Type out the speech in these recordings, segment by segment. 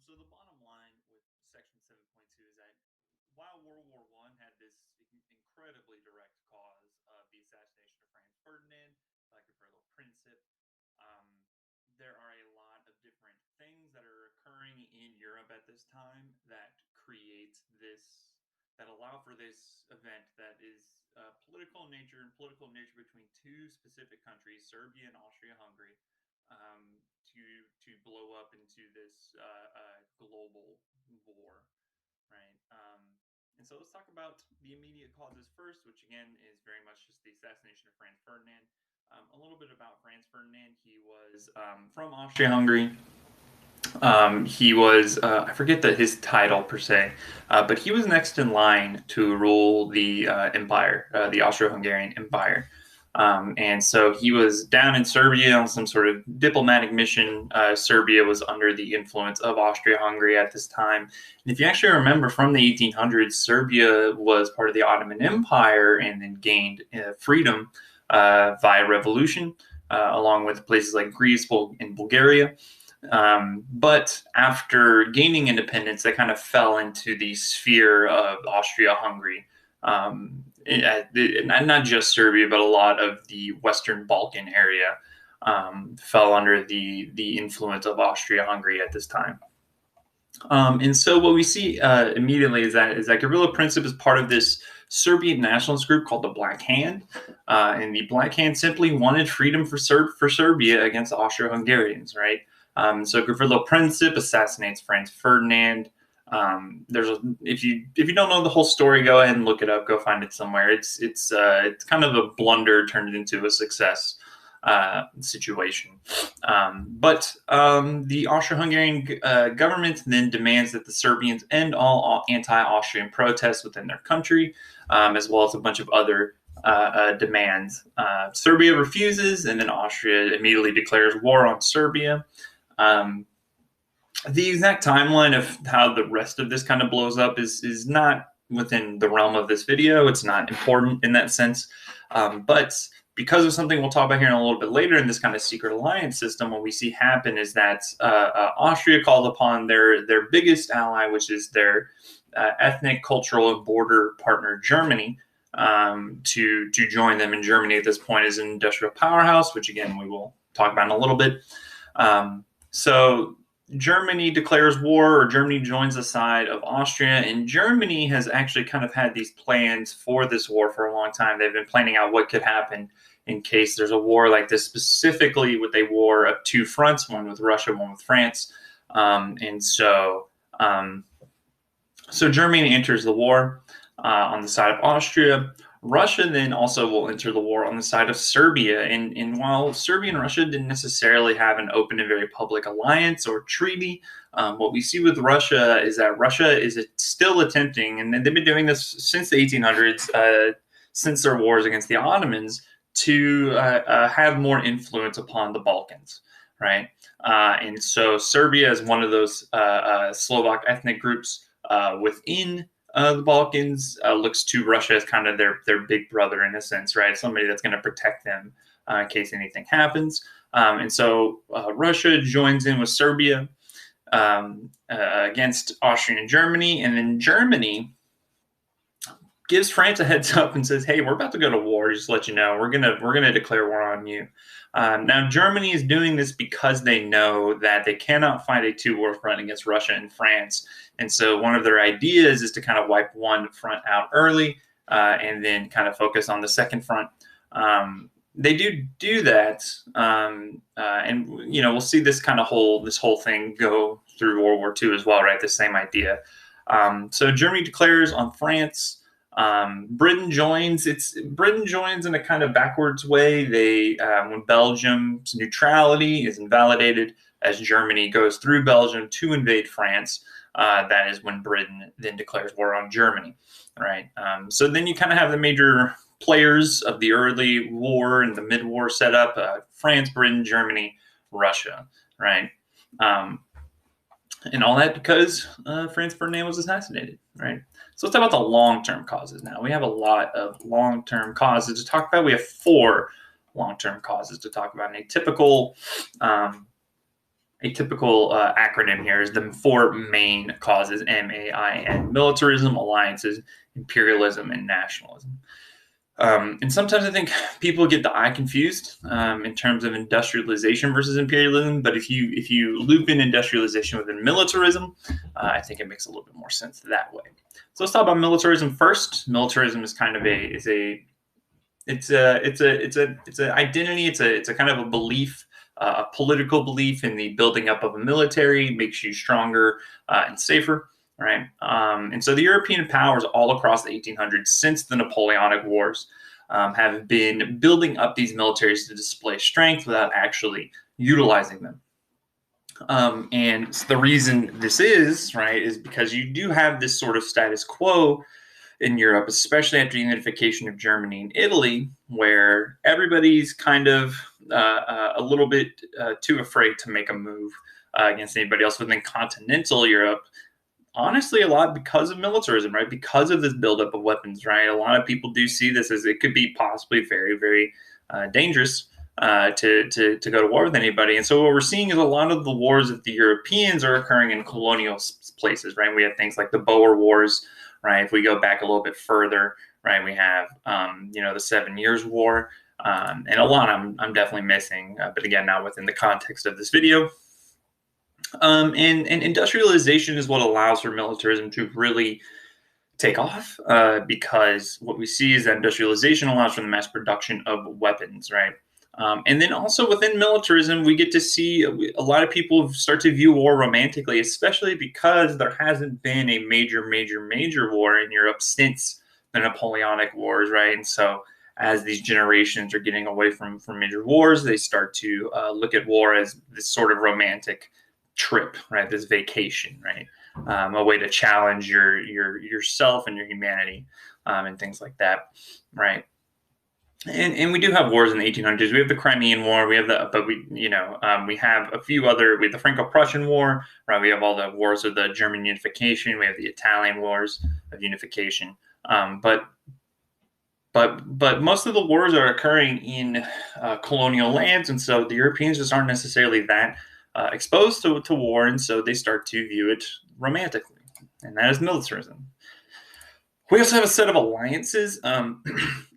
So the bottom line with Section 7.2 is that while World War I had this incredibly direct cause of the assassination of Franz Ferdinand, like a little principle, um, there are a lot of different things that are occurring in Europe at this time that create this, that allow for this event that is political in nature and political in nature between two specific countries, Serbia and Austria-Hungary, to blow up into this global war, right? And so let's talk about the immediate causes first, which again is very much just the assassination of Franz Ferdinand. A little bit about Franz Ferdinand. He was from Austria-Hungary. He was, I forget his title per se, but he was next in line to rule the empire, the Austro-Hungarian Empire. And so he was down in Serbia on some sort of diplomatic mission. Serbia was under the influence of Austria-Hungary at this time. And if you actually remember from the 1800s, Serbia was part of the Ottoman Empire and then gained freedom via revolution, along with places like Greece and Bulgaria. But after gaining independence, they kind of fell into the sphere of Austria-Hungary. Not just Serbia, but a lot of the Western Balkan area fell under the influence of Austria-Hungary at this time. And so what we see immediately is that guerrilla principle is part of this Serbian nationalist group called the Black Hand. And the Black Hand simply wanted freedom for Serbia against the Austro-Hungarians, right? So Gavrilo Princip assassinates Franz Ferdinand. If you don't know the whole story, go ahead and look it up. Go find it somewhere. It's kind of a blunder turned into a success situation. But the Austro-Hungarian government then demands that the Serbians end all anti-Austrian protests within their country, as well as a bunch of other demands. Serbia refuses, and then Austria immediately declares war on Serbia. The exact timeline of how the rest of this kind of blows up is not within the realm of this video. It's not important in that sense. But because of something we'll talk about here in a little bit later in this kind of secret alliance system, what we see happen is that Austria called upon their biggest ally, which is their ethnic, cultural, and border partner, Germany, to join them. And Germany at this point is an industrial powerhouse, which again we will talk about in a little bit. So Germany declares war, or Germany joins the side of Austria, and Germany has actually kind of had these plans for this war for a long time. They've been planning out what could happen in case there's a war like this, specifically with a war of two fronts, one with Russia, one with France. So Germany enters the war on the side of Austria. Russia then also will enter the war on the side of Serbia. And while Serbia and Russia didn't necessarily have an open and very public alliance or treaty, what we see with Russia is that Russia is still attempting, and they've been doing this since the 1800s, since their wars against the Ottomans, to have more influence upon the Balkans, right? And so Serbia is one of those Slovak ethnic groups within the Balkans, looks to Russia as kind of their big brother in a sense, right? Somebody that's going to protect them in case anything happens. And so Russia joins in with Serbia against Austria and Germany, and then Germany gives France a heads up and says, "Hey, we're about to go to war. Just to let you know, we're gonna declare war on you." Now, Germany is doing this because they know that they cannot fight a two-war front against Russia and France. And so one of their ideas is to kind of wipe one front out early and then kind of focus on the second front. They do that. And, we'll see this kind of whole thing go through World War II as well, right? The same idea. So Germany declares on France. Britain joins in a kind of backwards way. When Belgium's neutrality is invalidated, as Germany goes through Belgium to invade France, that is when Britain then declares war on Germany, right? So then you kind of have the major players of the early war and the mid-war setup: France, Britain, Germany, Russia, right? And all that because Franz Ferdinand was assassinated, right? So let's talk about the long-term causes now. We have a lot of long-term causes to talk about. We have 4 long-term causes to talk about. And a a typical acronym here is the four main causes: MAIN: militarism, alliances, imperialism, and nationalism. And sometimes I think people get the I confused in terms of industrialization versus imperialism. But if you loop in industrialization within militarism, I think it makes a little bit more sense that way. So let's talk about militarism first. Militarism is kind of it's an identity. It's a kind of a belief, a political belief in the building up of a military. Makes you stronger and safer. Right. And so the European powers all across the 1800s, since the Napoleonic Wars, have been building up these militaries to display strength without actually utilizing them. And the reason this is, right, is because you do have this sort of status quo in Europe, especially after the unification of Germany and Italy, where everybody's kind of a little bit too afraid to make a move against anybody else within continental Europe. Honestly, a lot because of militarism, right? Because of this buildup of weapons, right? A lot of people do see this as it could be possibly very, very dangerous to go to war with anybody. And so what we're seeing is a lot of the wars of the Europeans are occurring in colonial places, right? We have things like the Boer Wars, right? If we go back a little bit further, right, we have the 7 Years' War, and a lot I'm definitely missing, but again, not within the context of this video. And industrialization is what allows for militarism to really take off, because what we see is that industrialization allows for the mass production of weapons, right? And then also within militarism, we get to see a lot of people start to view war romantically, especially because there hasn't been a major war in Europe since the Napoleonic Wars, right? And so as these generations are getting away from major wars, they start to look at war as this sort of romantic trip, right? This vacation, right? A way to challenge yourself and your humanity, and things like that, right? And we do have wars in the 1800s. We have the Crimean War. We have we have a few other. We have the Franco-Prussian War, right? We have all the wars of the German unification. We have the Italian wars of unification. But most of the wars are occurring in colonial lands, and so the Europeans just aren't necessarily that exposed to war, and so they start to view it romantically, and that is militarism. We also have a set of alliances, and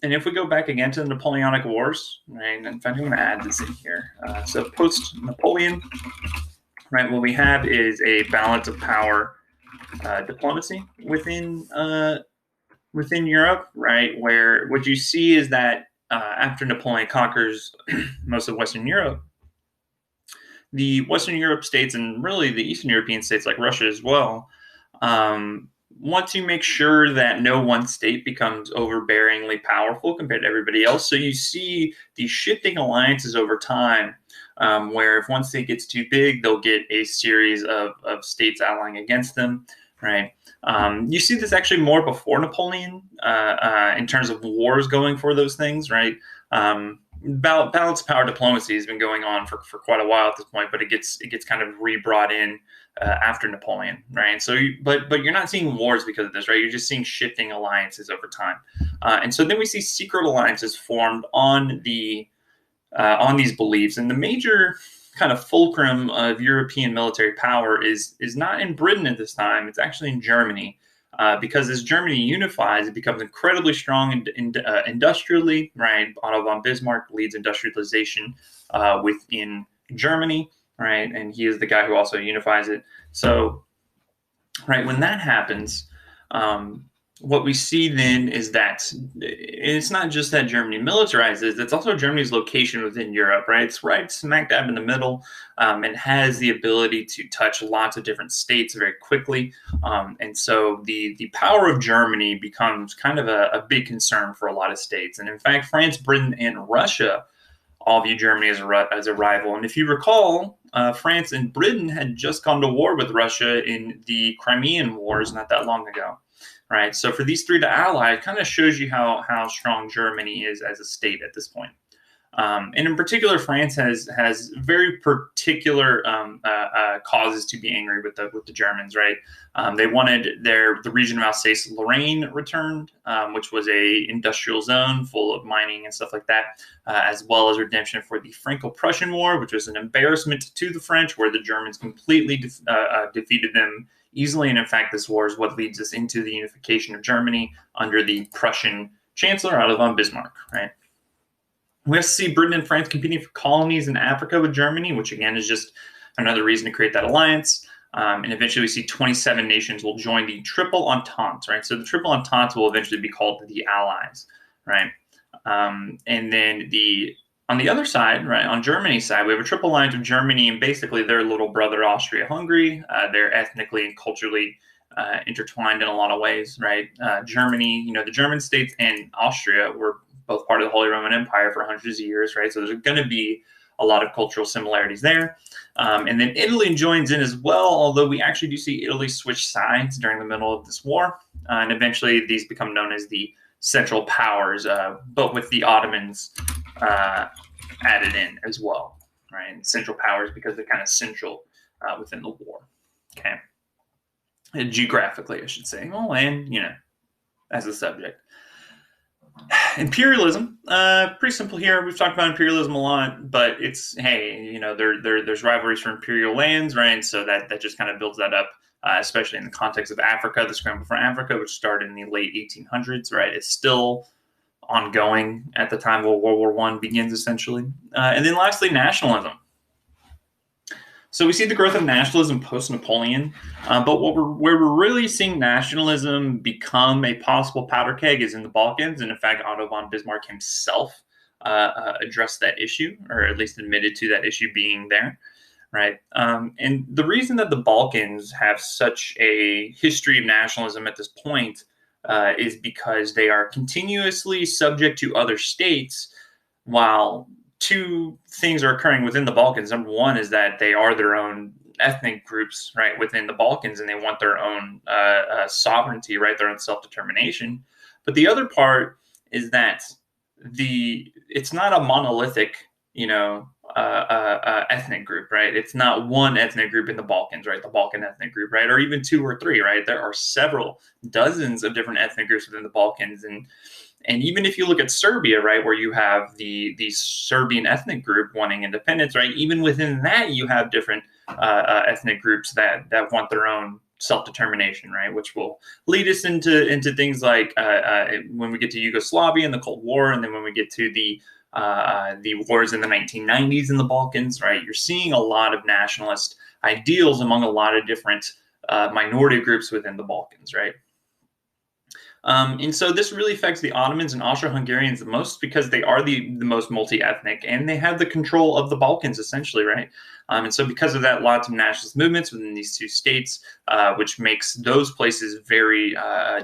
if we go back again to the Napoleonic Wars, right, in fact, I'm going to add this in here. So post-Napoleon, right, what we have is a balance of power diplomacy within Europe, right, where what you see is that after Napoleon conquers most of Western Europe, the Western Europe states and really the Eastern European states like Russia as well want to make sure that no one state becomes overbearingly powerful compared to everybody else. So you see these shifting alliances over time, where if one state gets too big, they'll get a series of states allying against them, right? You see this actually more before Napoleon in terms of wars going for those things, right? Balanced power diplomacy has been going on for quite a while at this point, but it gets kind of re-brought in after Napoleon, right? And so, but you're not seeing wars because of this, right? You're just seeing shifting alliances over time, and so then we see secret alliances formed on these beliefs. And the major kind of fulcrum of European military power is not in Britain at this time; it's actually in Germany. Because as Germany unifies, it becomes incredibly strong industrially, right? Otto von Bismarck leads industrialization within Germany, right? And he is the guy who also unifies it. So, right, when that happens, what we see then is that it's not just that Germany militarizes, it's also Germany's location within Europe, right? It's right smack dab in the middle, and has the ability to touch lots of different states very quickly. And so the power of Germany becomes kind of a big concern for a lot of states. And in fact, France, Britain, and Russia all view Germany as a rival. And if you recall, France and Britain had just gone to war with Russia in the Crimean Wars not that long ago. Right, so for these three to ally, it kind of shows you how strong Germany is as a state at this point. And in particular, France has very particular causes to be angry with the Germans, right? They wanted the region of Alsace-Lorraine returned, which was a industrial zone full of mining and stuff like that, as well as redemption for the Franco-Prussian War, which was an embarrassment to the French, where the Germans completely defeated them easily. And in fact, this war is what leads us into the unification of Germany under the Prussian Chancellor Otto von Bismarck, right? We also see Britain and France competing for colonies in Africa with Germany, which again is just another reason to create that alliance. And eventually we see 27 nations will join the Triple Entente, right? So the Triple Entente will eventually be called the Allies, right? And then on the other side, right, on Germany's side, we have a triple alliance of Germany and basically their little brother Austria-Hungary. They're ethnically and culturally intertwined in a lot of ways, right? Germany, the German states and Austria were both part of the Holy Roman Empire for hundreds of years, right? So there's going to be a lot of cultural similarities there. And then Italy joins in as well, although we actually do see Italy switch sides during the middle of this war. And eventually these become known as the Central Powers, but with the Ottomans added in as well, right? And Central Powers because they're kind of central within the war, okay? And geographically, I should say. Well, and, as a subject. Imperialism, pretty simple here. We've talked about imperialism a lot, but it's, hey, there's rivalries for imperial lands, right? So that just kind of builds that up, especially in the context of Africa, the scramble for Africa, which started in the late 1800s, right? It's still ongoing at the time World War I begins, essentially. And then lastly, nationalism. So we see the growth of nationalism post-Napoleon, but where we're really seeing nationalism become a possible powder keg is in the Balkans. And in fact, Otto von Bismarck himself addressed that issue, or at least admitted to that issue being there, right? And the reason that the Balkans have such a history of nationalism at this point is because they are continuously subject to other states, while two things are occurring within the Balkans. Number one is that they are their own ethnic groups, right, within the Balkans, and they want their own sovereignty, right, their own self-determination. But the other part is that it's not a monolithic, ethnic group, right? It's not one ethnic group in the Balkans, right? The Balkan ethnic group, right? Or even two or three, right? There are several dozens of different ethnic groups within the Balkans. And even if you look at Serbia, right, where you have the Serbian ethnic group wanting independence, right, even within that you have different ethnic groups that want their own self-determination, right, which will lead us into things like when we get to Yugoslavia and the Cold War, and then when we get to the wars in the 1990s in the Balkans, right, you're seeing a lot of nationalist ideals among a lot of different minority groups within the Balkans, right? And so this really affects the Ottomans and Austro-Hungarians the most because they are the most multi-ethnic and they have the control of the Balkans essentially, right? And so because of that, lots of nationalist movements within these two states, which makes those places very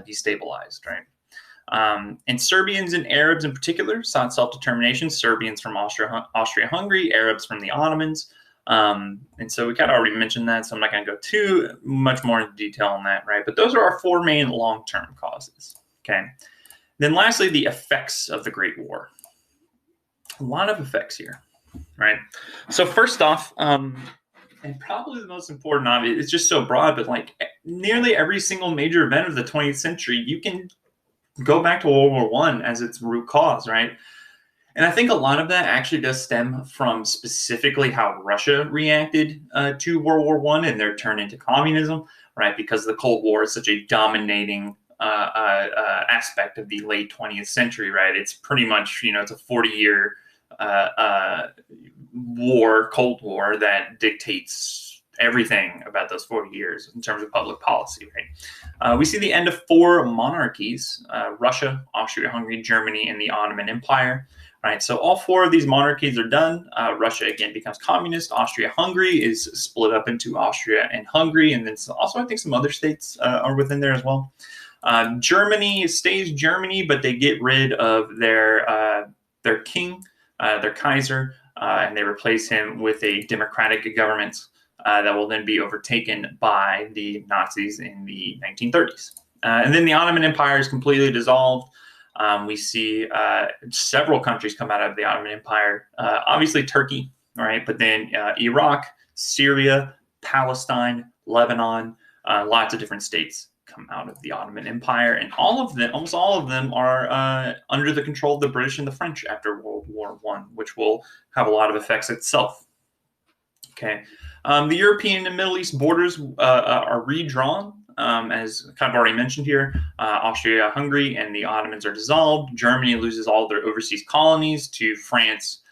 destabilized, right? And Serbians and Arabs in particular sought self-determination. Serbians from Austria-Hungary, Arabs from the Ottomans. And so we kind of already mentioned that, so I'm not going to go too much more into detail on that, right? But those are our four main long-term causes, okay? Then lastly, the effects of the Great War. A lot of effects here, right? So first off, and probably the most important of it, it's just so broad, but like nearly every single major event of the 20th century, you can go back to World War I as its root cause, right? And I think a lot of that actually does stem from specifically how Russia reacted to World War I and their turn into communism, right? Because the Cold War is such a dominating aspect of the late 20th century, right? It's pretty much, it's a 40-year war, Cold War, that dictates everything about those 40 years in terms of public policy, right? We see the end of four monarchies, Russia, Austria-Hungary, Germany, and the Ottoman Empire. Right, so all four of these monarchies are done. Russia, again, becomes communist. Austria-Hungary is split up into Austria and Hungary, and then also I think some other states are within there as well. Germany stays Germany, but they get rid of their king, their Kaiser, and they replace him with a democratic government that will then be overtaken by the Nazis in the 1930s. And then the Ottoman Empire is completely dissolved. We see several countries come out of the Ottoman Empire. Obviously Turkey, right? But then Iraq, Syria, Palestine, Lebanon, lots of different states come out of the Ottoman Empire, and almost all of them are under the control of the British and the French after World War I, which will have a lot of effects itself. Okay, the European and Middle East borders are redrawn, as kind of already mentioned here. Austria-Hungary and the Ottomans are dissolved. Germany loses all their overseas colonies to France,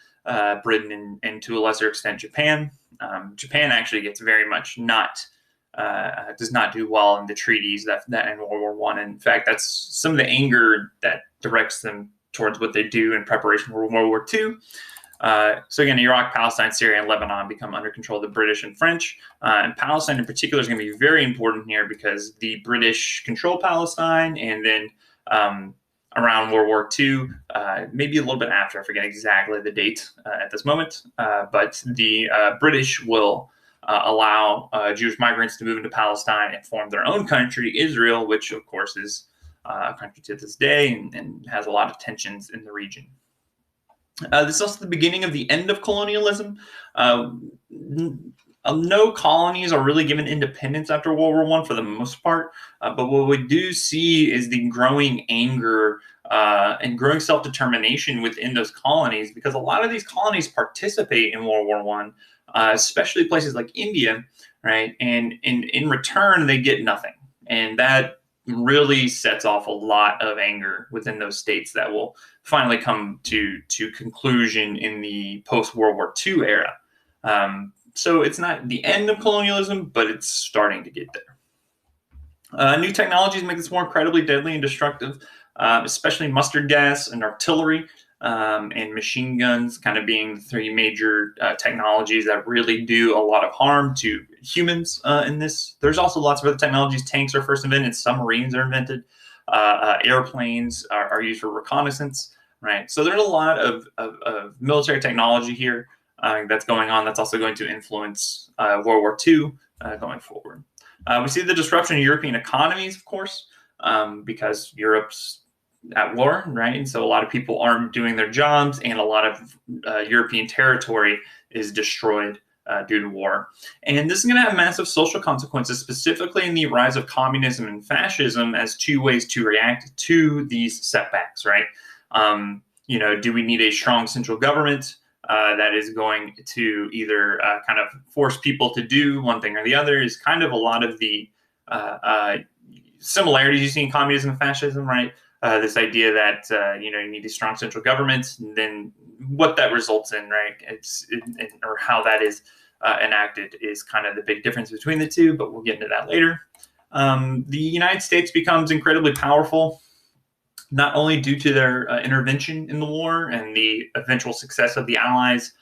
Britain, and to a lesser extent Japan. Japan actually gets very much does not do well in the treaties that in World War One. In fact, that's some of the anger that directs them towards what they do in preparation for World War II. So again, Iraq, Palestine, Syria, and Lebanon become under control of the British and French. And Palestine in particular is going to be very important here because the British control Palestine, and then around World War II, maybe a little bit after, I forget exactly the date at this moment, but the British will allow Jewish migrants to move into Palestine and form their own country, Israel, which of course is a country to this day and has a lot of tensions in the region. This is also the beginning of the end of colonialism. No colonies are really given independence after World War I for the most part, but what we do see is the growing anger and growing self-determination within those colonies, because a lot of these colonies participate in World War I, especially places like India, right? And in return, they get nothing, and that really sets off a lot of anger within those states that will finally come to conclusion in the post-World War II era. So it's not the end of colonialism, but it's starting to get there. New technologies make this more incredibly deadly and destructive, especially mustard gas and artillery, and machine guns kind of being the three major technologies that really do a lot of harm to humans in this. There's also lots of other technologies. Tanks are first invented, submarines are invented, airplanes are used for reconnaissance, right? So there's a lot of military technology here that's going on that's also going to influence World War II going forward. We see the disruption of European economies, of course, because Europe's at war, right? And so a lot of people aren't doing their jobs, and a lot of European territory is destroyed due to war. And this is going to have massive social consequences, specifically in the rise of communism and fascism as two ways to react to these setbacks, right? Do we need a strong central government that is going to either kind of force people to do one thing or the other? Is kind of a lot of the similarities you see in communism and fascism, right? This idea that you need a strong central government, and then what that results in, right? Or how that is enacted is kind of the big difference between the two, but we'll get into that later. The United States becomes incredibly powerful, not only due to their intervention in the war and the eventual success of the Allies,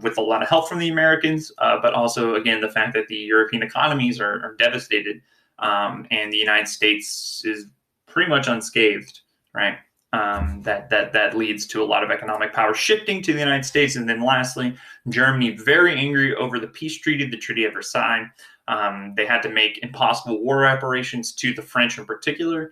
with a lot of help from the Americans, but also, again, the fact that the European economies are devastated, and the United States is pretty much unscathed, right? That leads to a lot of economic power shifting to the United States. And then lastly, Germany, very angry over the peace treaty, the Treaty of Versailles. They had to make impossible war reparations to the French in particular.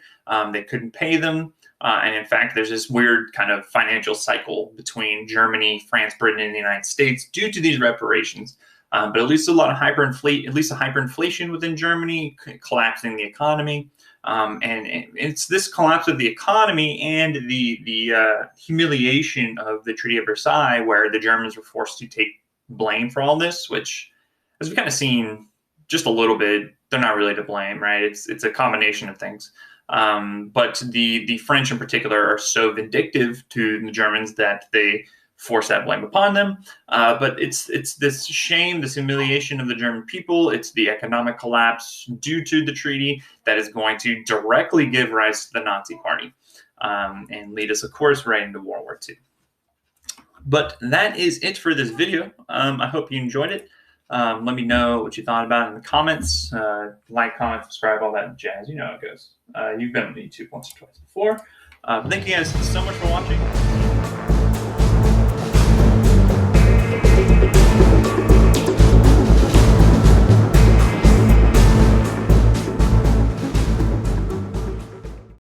They couldn't pay them. And in fact, there's this weird kind of financial cycle between Germany, France, Britain, and the United States due to these reparations. But at least a hyperinflation within Germany, collapsing the economy. And it's this collapse of the economy and the humiliation of the Treaty of Versailles, where the Germans were forced to take blame for all this, which, as we've kind of seen just a little bit, they're not really to blame, right? It's a combination of things. But the French in particular are so vindictive to the Germans that they force that blame upon them. But it's this shame, this humiliation of the German people. It's the economic collapse due to the treaty that is going to directly give rise to the Nazi Party, and lead us, of course, right into World War II. But that is it for this video. I hope you enjoyed it. Let me know what you thought about it in the comments. Like, comment, subscribe, all that jazz. You know how it goes. You've been on YouTube once or twice before. Thank you guys so much for watching.